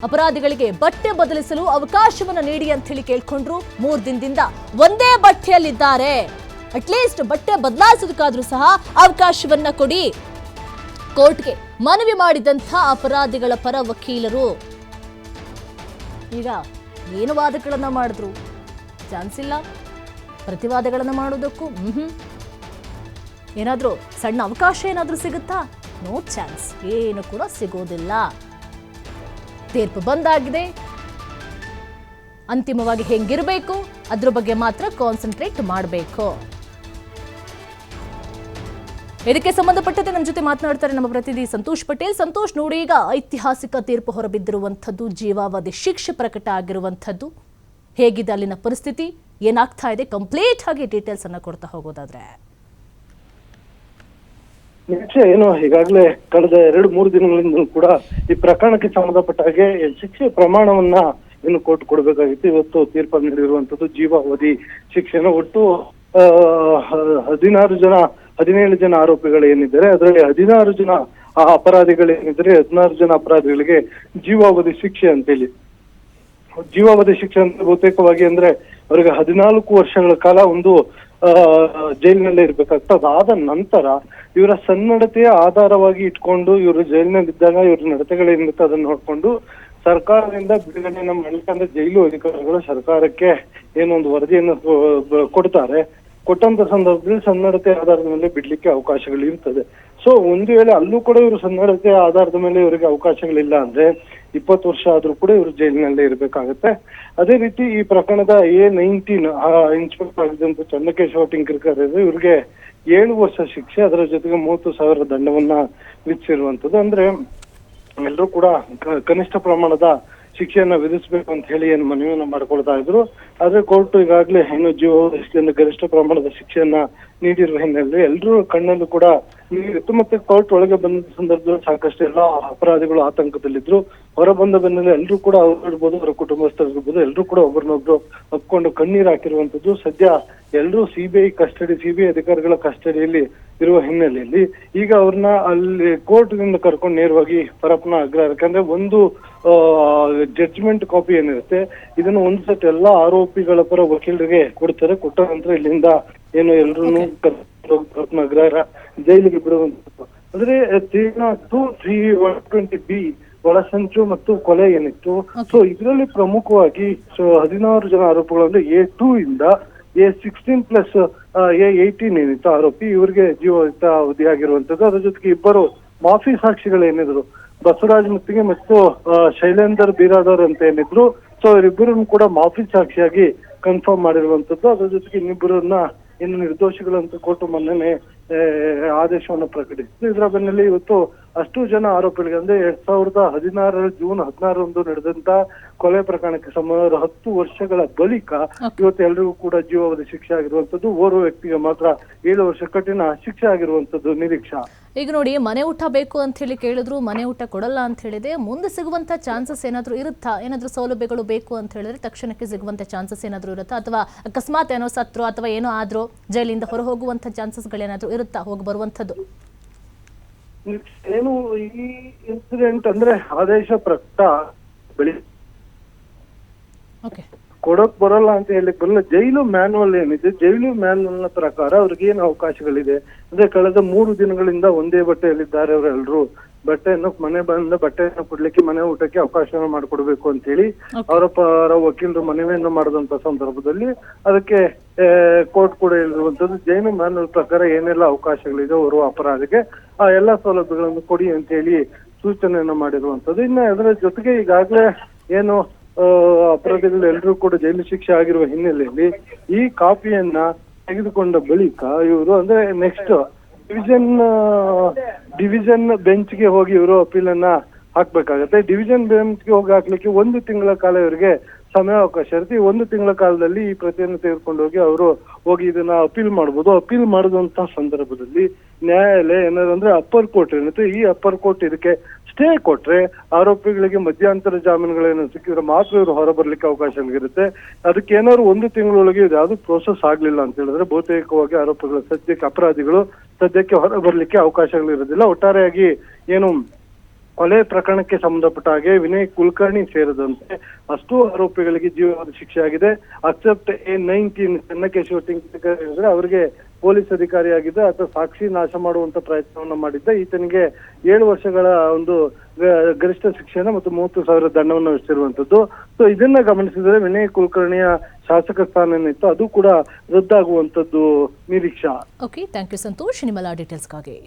ಅಪರಾಧಿಗಳಿಗೆ ಬಟ್ಟೆ ಬದಲಿಸಲು ಅವಕಾಶವನ್ನು ನೀಡಿ ಅಂತ ಹೇಳಿ ಕೇಳ್ಕೊಂಡ್ರು. 3 ದಿನದಿಂದ ಒಂದೇ ಬಟ್ಟೆಯಲ್ಲಿದ್ದಾರೆ, ಅಟ್ಲೀಸ್ಟ್ ಬಟ್ಟೆ ಬದಲಾಯಿಸೋದಕ್ಕಾದ್ರೂ ಸಹ ಅವಕಾಶವನ್ನ ಕೊಡಿ ಕೋರ್ಟ್ಗೆ ಮನವಿ ಮಾಡಿದಂಥ ಅಪರಾಧಿಗಳ ಪರ ವಕೀಲರು ಈಗ ಏನು ವಾದಗಳನ್ನ ಮಾಡಿದ್ರು, ಚಾನ್ಸ್ ಇಲ್ಲ. ಪ್ರತಿವಾದಗಳನ್ನ ಮಾಡೋದಕ್ಕೂ ಏನಾದ್ರೂ ಸಣ್ಣ ಅವಕಾಶ ಏನಾದ್ರೂ ಸಿಗುತ್ತಾ? ನೋ ಚಾನ್ಸ್, ಏನು ಕೂಡ ಸಿಗೋದಿಲ್ಲ. ತೀರ್ಪು ಬಂದಾಗಿದೆ, ಅಂತಿಮವಾಗಿ ಹೆಂಗಿರಬೇಕು ಅದ್ರ ಬಗ್ಗೆ ಮಾತ್ರ ಕಾನ್ಸಂಟ್ರೇಟ್ ಮಾಡಬೇಕು. ಇದಕ್ಕೆ ಸಂಬಂಧಪಟ್ಟಂತೆ ನಮ್ಮ ಜೊತೆ ಮಾತನಾಡ್ತಾರೆ ನಮ್ಮ ಪ್ರತಿನಿಧಿ ಸಂತೋಷ್ ಪಟೇಲ್. ಸಂತೋಷ್, ನೋಡಿ, ಈಗ ಐತಿಹಾಸಿಕ ತೀರ್ಪು ಹೊರಬಿದ್ದಿರುವಂಥದ್ದು, ಜೀವಾವಧಿ ಶಿಕ್ಷೆ ಪ್ರಕಟ ಆಗಿರುವಂಥದ್ದು, ಹೇಗಿದೆ ಅಲ್ಲಿನ ಪರಿಸ್ಥಿತಿ, ಏನಾಗ್ತಾ ಇದೆ, ಕಂಪ್ಲೀಟ್ ಆಗಿ ಡೀಟೇಲ್ಸ್ ಅನ್ನ ಕೊಡ್ತಾ ಹೋಗೋದಾದ್ರೆ. ನಿರೀಕ್ಷೆ ಏನು, ಈಗಾಗಲೇ ಕಳೆದ 2-3 ದಿನಗಳಿಂದ ಕೂಡ ಈ ಪ್ರಕರಣಕ್ಕೆ ಸಂಬಂಧಪಟ್ಟ ಹಾಗೆ ಶಿಕ್ಷೆ ಪ್ರಮಾಣವನ್ನ ಇನ್ನು ಕೋರ್ಟ್ ಕೊಡಬೇಕಾಗಿತ್ತು. ಇವತ್ತು ತೀರ್ಪು ನೀಡಿರುವಂತದ್ದು ಜೀವಾವಧಿ ಶಿಕ್ಷೆನ. ಒಟ್ಟು 17 ಜನ ಆರೋಪಿಗಳು ಏನಿದ್ದಾರೆ, ಅದರಲ್ಲಿ 16 ಜನ ಅಪರಾಧಿಗಳೇನಿದ್ದಾರೆ, 16 ಜನ ಅಪರಾಧಿಗಳಿಗೆ ಜೀವಾವಧಿ ಶಿಕ್ಷೆ ಅಂತೇಳಿ. ಜೀವಾವಧಿ ಶಿಕ್ಷೆ ಅಂತ ಬಹುತೇಕವಾಗಿ ಅಂದ್ರೆ ಅವರಿಗೆ 14 ವರ್ಷಗಳ ಕಾಲ ಒಂದು ಜೈಲಿನಲ್ಲೇ ಇರ್ಬೇಕಾಗ್ತದೆ. ಅದಾದ ನಂತರ ಇವರ ಸನ್ನಡತೆಯ ಆಧಾರವಾಗಿ ಇಟ್ಕೊಂಡು ಇವರು ಜೈಲಿನಲ್ಲಿದ್ದಾಗ ಇವ್ರ ನಡತೆಗಳೇನಿರುತ್ತೆ ಅದನ್ನ ನೋಡ್ಕೊಂಡು ಸರ್ಕಾರದಿಂದ ಬಿಡುಗಡೆಯನ್ನ ಮಾಡಲಿಕ್ಕೆ, ಅಂದ್ರೆ ಜೈಲು ಅಧಿಕಾರಿಗಳು ಸರ್ಕಾರಕ್ಕೆ ಏನೊಂದು ವರದಿಯನ್ನು ಕೊಡ್ತಾರೆ. ಕೊಟ್ಟಂತ ಸಂದರ್ಭದಲ್ಲಿ ಸನ್ನಡತೆ ಆಧಾರದ ಮೇಲೆ ಬಿಡ್ಲಿಕ್ಕೆ ಅವಕಾಶಗಳು ಇರ್ತದೆ. ಸೊ ಒಂದು ವೇಳೆ ಅಲ್ಲೂ ಕೂಡ ಇವರು ಸನ್ನಡತೆ ಆಧಾರದ ಮೇಲೆ ಇವರಿಗೆ ಅವಕಾಶಗಳಿಲ್ಲ ಅಂದ್ರೆ 20 ವರ್ಷ ಆದ್ರೂ ಕೂಡ ಇವರು ಜೈಲಿನಲ್ಲೇ ಇರ್ಬೇಕಾಗತ್ತೆ. ಅದೇ ರೀತಿ ಈ ಪ್ರಕರಣದ A19 ಇನ್ಸ್ಪೆಕ್ಟರ್ ಆಗಿದ್ದಂತ ಚನ್ನಕೇಶವ ಟಿಂಕರ್ಕರ್ ಇವ್ರಿಗೆ 7 ವರ್ಷ ಶಿಕ್ಷೆ, ಅದರ ಜೊತೆಗೆ 30,000 ದಂಡವನ್ನ ವಿಧಿಸಿರುವಂತದ್ದು. ಅಂದ್ರೆ ಎಲ್ಲರೂ ಕೂಡ ಕನಿಷ್ಠ ಪ್ರಮಾಣದ ಶಿಕ್ಷೆಯನ್ನ ವಿಧಿಸಬೇಕು ಅಂತ ಹೇಳಿ ಏನು ಮನವಿಯನ್ನ ಮಾಡ್ಕೊಳ್ತಾ ಇದ್ರು. ಆದ್ರೆ ಕೋರ್ಟ್ ಈಗಾಗಲೇ ಇನ್ನು ಜೀವಾವಧಿಯನ್ನು ಗರಿಷ್ಠ ಪ್ರಮಾಣದ ಶಿಕ್ಷೆಯನ್ನ ನೀಡಿರುವ ಹಿನ್ನೆಲೆ ಎಲ್ಲರೂ ಕಣ್ಣಲ್ಲೂ ಕೂಡ ನೀರಿತ್ತು. ಮತ್ತೆ ಕೋರ್ಟ್ ಒಳಗೆ ಬಂದ ಸಂದರ್ಭದಲ್ಲಿ ಸಾಕಷ್ಟು ಎಲ್ಲ ಅಪರಾಧಿಗಳು ಆತಂಕದಲ್ಲಿದ್ರು. ಹೊರ ಬಂದ ಬೆನ್ನಲ್ಲೇ ಎಲ್ಲರೂ ಕೂಡ ಅವ್ರಿರ್ಬೋದು, ಅವರ ಕುಟುಂಬಸ್ಥರಿರ್ಬೋದು, ಎಲ್ಲರೂ ಕೂಡ ಒಬ್ಬರನ್ನೊಬ್ರು ಒಪ್ಕೊಂಡು ಕಣ್ಣೀರು ಹಾಕಿರುವಂತದ್ದು. ಸದ್ಯ ಎಲ್ಲರೂ ಸಿಬಿಐ ಅಧಿಕಾರಿಗಳ ಕಸ್ಟಡಿಯಲ್ಲಿ ಇರುವ ಹಿನ್ನೆಲೆಯಲ್ಲಿ ಈಗ ಅವ್ರನ್ನ ಅಲ್ಲಿ ಕೋರ್ಟ್ ನಿಂದ ಕರ್ಕೊಂಡು ನೇರವಾಗಿ ಪರಪ್ಪನ ಅಗ್ರಹಾರಕ್ಕೆ, ಅಂದ್ರೆ ಒಂದು ಜಡ್ಜ್ಮೆಂಟ್ ಕಾಪಿ ಏನಿರುತ್ತೆ ಇದನ್ನು ಒಂದು ಸತಿ ಎಲ್ಲಾ ಆರೋಪಿಗಳ ಪರ ವಕೀಲರಿಗೆ ಕೊಡ್ತಾರೆ. ಕೊಟ್ಟ ನಂತರ ಇಲ್ಲಿಂದ ಏನು ಎಲ್ರೂ ಪರಪ್ಪನ ಅಗ್ರಹಾರ ಜೈಲಿಗೆ ಬಿಡುವಂತ. ಅಂದ್ರೆ 302(3)(120)B ಒಳಸಂಚು ಮತ್ತು ಕೊಲೆ ಏನಿತ್ತು. ಸೊ ಇದರಲ್ಲಿ ಪ್ರಮುಖವಾಗಿ 16 ಜನ ಆರೋಪಿಗಳು ಅಂದ್ರೆ A2 ಇಂದ A16 ಪ್ಲಸ್ A18 ಏನಿತ್ತು ಆರೋಪಿ, ಇವರಿಗೆ ಜೀವಾವಧಿ ಅವಧಿಯಾಗಿರುವಂತದ್ದು. ಅದ್ರ ಜೊತೆಗೆ 2 ಮಾಫಿ ಸಾಕ್ಷಿಗಳೇನಿದ್ರು, ಬಸವರಾಜ್ ಮುತ್ತಿಗೆ ಮತ್ತು ಶೈಲೇಂದರ್ ಬಿರಾದರ್ ಅಂತ ಏನಿದ್ರು. ಸೊ ಇವರಿಬ್ಬರನ್ನು ಕೂಡ ಮಾಫಿ ಸಾಕ್ಷಿಯಾಗಿ ಕನ್ಫರ್ಮ್ ಮಾಡಿರುವಂತದ್ದು. ಅದ್ರ ಜೊತೆಗೆ ಇನ್ನಿಬ್ಬರನ್ನ ಇನ್ನು ನಿರ್ದೋಷಿಗಳಂತ ಕೋರ್ಟ್ ಮೊನ್ನೆ ಆದೇಶವನ್ನು ಪ್ರಕಟಿಸಿತು. ಇದರ ಬೆನ್ನಲ್ಲಿ ಇವತ್ತು ಅಷ್ಟು ಜನ ಆರೋಪಿಗಳಿಗೆ, ಅಂದ್ರೆ 2016 ಜೂನ್ 16 ನಡೆದಂತ ಕೊಲೆ ಪ್ರಕರಣಕ್ಕೆ ಸಂಬಂಧ 10 ವರ್ಷಗಳ ಬಳಿಕ ಇವತ್ತು ಎಲ್ರಿಗೂ ಕೂಡ ಜೀವಾವಧಿ ಶಿಕ್ಷೆ ಆಗಿರುವಂತದ್ದು. ಓರ್ವ ವ್ಯಕ್ತಿಗೆ ಮಾತ್ರ 7 ವರ್ಷ ಕಠಿಣ ಶಿಕ್ಷೆ ಆಗಿರುವಂತದ್ದು. ನಿರೀಕ್ಷಾ, ಈಗ ನೋಡಿ, ಮನೆ ಊಟ ಬೇಕು ಅಂತ ಹೇಳಿ ಕೇಳಿದ್ರು, ಮನೆ ಊಟ ಕೊಡಲ್ಲ ಅಂತ ಹೇಳಿದೆ. ಮುಂದೆ ಸಿಗುವಂತ ಚಾನ್ಸಸ್ ಏನಾದ್ರು ಇರುತ್ತಾ? ಏನಾದ್ರು ಸೌಲಭ್ಯಗಳು ಬೇಕು ಅಂತ ಹೇಳಿದ್ರೆ ತಕ್ಷಣಕ್ಕೆ ಸಿಗುವಂತ ಚಾನ್ಸಸ್ ಏನಾದ್ರು ಇರುತ್ತಾ? ಅಥವಾ ಅಕಸ್ಮಾತ್ ಏನೋ ಸತ್ರು ಅಥವಾ ಏನೋ ಆದ್ರೂ ಜೈಲಿಂದ ಹೊರ ಹೋಗುವಂತ ಚಾನ್ಸಸ್ಗಳೇನಾದ್ರು ಇರುತ್ತಾ, ಹೋಗಿ ಬರುವಂತದ್ದು? ಏನು ಈ ಇನ್ಸಿಡೆಂಟ್ ಅಂದ್ರೆ ಆದೇಶ ಪ್ರಕಟ ಕೊಡಕ್ ಬರಲ್ಲ ಅಂತ ಹೇಳಿಕ್ ಬರಲ್ಲ. ಜೈಲು ಮ್ಯಾನ್ಯುವಲ್ ಏನಿದೆ, ಜೈಲು ಮ್ಯಾನ್ಯುವಲ್ ನ ಪ್ರಕಾರ ಅವ್ರಿಗೆ ಏನು ಅವಕಾಶಗಳಿದೆ ಅಂದ್ರೆ ಕಳೆದ 3 ದಿನಗಳಿಂದ ಒಂದೇ ಬಟ್ಟೆಯಲ್ಲಿದ್ದಾರೆ ಅವರೆಲ್ಲರೂ. ಬಟ್ಟೆಯನ್ನು ಮನೆ ಬಂದ ಬಟ್ಟೆಯನ್ನು ಕೊಡ್ಲಿಕ್ಕೆ, ಮನೆ ಊಟಕ್ಕೆ ಅವಕಾಶವನ್ನು ಮಾಡಿಕೊಡ್ಬೇಕು ಅಂತ ಹೇಳಿ ಅವರ ಪರ ವಕೀಲರು ಮನವಿಯನ್ನು ಮಾಡಿದಂತ ಸಂದರ್ಭದಲ್ಲಿ ಅದಕ್ಕೆ ಕೋರ್ಟ್ ಕೂಡ ಹೇಳಿರುವಂತದ್ದು ಜೈಲು ಮ್ಯಾನ್ಯುವಲ್ ಪ್ರಕಾರ ಏನೆಲ್ಲ ಅವಕಾಶಗಳಿದೆ ಓರ್ವ ಅಪರಾಧಿಗೆ ಆ ಎಲ್ಲಾ ಸೌಲಭ್ಯಗಳನ್ನು ಕೊಡಿ ಅಂತ ಹೇಳಿ ಸೂಚನೆಯನ್ನು ಮಾಡಿರುವಂತದ್ದು. ಇನ್ನು ಅದರ ಜೊತೆಗೆ ಈಗಾಗಲೇ ಏನು ಅಪರಾಧಿಗಳು ಎಲ್ಲರೂ ಕೂಡ ಜೈಲು ಶಿಕ್ಷೆ ಆಗಿರುವ ಹಿನ್ನೆಲೆಯಲ್ಲಿ ಈ ಕಾಪಿಯನ್ನ ತೆಗೆದುಕೊಂಡ ಬಳಿಕ ಇವರು ಅಂದ್ರೆ ನೆಕ್ಸ್ಟ್ ಡಿವಿಷನ್ ಬೆಂಚ್ಗೆ ಹೋಗಿ ಇವರು ಅಪೀಲನ್ನ ಹಾಕ್ಬೇಕಾಗತ್ತೆ. ಡಿವಿಷನ್ ಬೆಂಚ್ಗೆ ಹೋಗಿ ಹಾಕ್ಲಿಕ್ಕೆ 1 ತಿಂಗಳ ಕಾಲ ಇವರಿಗೆ ಸಮಯಾವಕಾಶ ಇರುತ್ತೆ. ಈ 1 ತಿಂಗಳ ಕಾಲದಲ್ಲಿ ಈ ಪ್ರತಿಯನ್ನು ತೆಗೆದುಕೊಂಡು ಅವರು ಹೋಗಿ ಇದನ್ನ ಅಪೀಲ್ ಮಾಡ್ಬೋದು. ಅಪೀಲ್ ಮಾಡಿದಂತ ಸಂದರ್ಭದಲ್ಲಿ ನ್ಯಾಯಾಲಯ ಏನಾದ್ರೆ ಅಪ್ಪರ್ ಕೋರ್ಟ್ ಏನಿರುತ್ತೆ, ಈ ಅಪ್ಪರ್ ಕೋರ್ಟ್ ಇದಕ್ಕೆ ಸ್ಟೇ ಕೊಟ್ರೆ ಆರೋಪಿಗಳಿಗೆ ಮಧ್ಯಂತರ ಜಾಮೀನುಗಳೇನು ಸಿಕ್ಕಿದ್ರೆ ಮಾತ್ರ ಇವರು ಹೊರ ಬರ್ಲಿಕ್ಕೆ ಅವಕಾಶಗಳಿರುತ್ತೆ. ಅದಕ್ಕೆ ಏನಾದ್ರು 1 ತಿಂಗಳೊಳಗೆ ಇದು ಯಾವ್ದು ಪ್ರೋಸೆಸ್ ಆಗ್ಲಿಲ್ಲ ಅಂತ ಹೇಳಿದ್ರೆ ಬಹುತೇಕವಾಗಿ ಆರೋಪಿಗಳು ಅಪರಾಧಿಗಳು ಸದ್ಯಕ್ಕೆ ಹೊರ ಬರ್ಲಿಕ್ಕೆ ಅವಕಾಶಗಳಿರೋದಿಲ್ಲ. ಒಟ್ಟಾರೆಯಾಗಿ ಏನು ಕೊಲೆ ಪ್ರಕರಣಕ್ಕೆ ಸಂಬಂಧಪಟ್ಟ ಹಾಗೆ ವಿನಯ್ ಕುಲಕರ್ಣಿ ಸೇರಿದಂತೆ ಅಷ್ಟು ಆರೋಪಿಗಳಿಗೆ ಜೀವಾವಧಿ ಶಿಕ್ಷೆ ಆಗಿದೆ. ಅಕ್ಸೆಪ್ಟ್ A19 ಚೆನ್ನಕೇಶವ ಟಿಂಕರ್ ಅವರಿಗೆ ಪೊಲೀಸ್ ಅಧಿಕಾರಿಯಾಗಿದ್ದ ಅಥವಾ ಸಾಕ್ಷಿ ನಾಶ ಮಾಡುವಂತ ಪ್ರಯತ್ನವನ್ನ ಮಾಡಿದ್ದ ಈತನಿಗೆ 7 ವರ್ಷಗಳ ಒಂದು ಗರಿಷ್ಠ ಶಿಕ್ಷೆಯನ್ನು ಮತ್ತು 30,000 ದಂಡವನ್ನು ವಿಧಿಸಿರುವಂತದ್ದು. ಸೊ ಇದನ್ನ ಗಮನಿಸಿದರೆ ವಿನಯ್ ಕುಲಕರ್ಣಿಯ ಶಾಸಕ ಸ್ಥಾನ ಏನಿತ್ತು ಅದು ಕೂಡ ರದ್ದಾಗುವಂತದ್ದು Nireeksha. Okay, thank you Santosh ನಿಮ್ಮೆಲ್ಲ ಡೀಟೇಲ್ಸ್ಗಾಗಿ.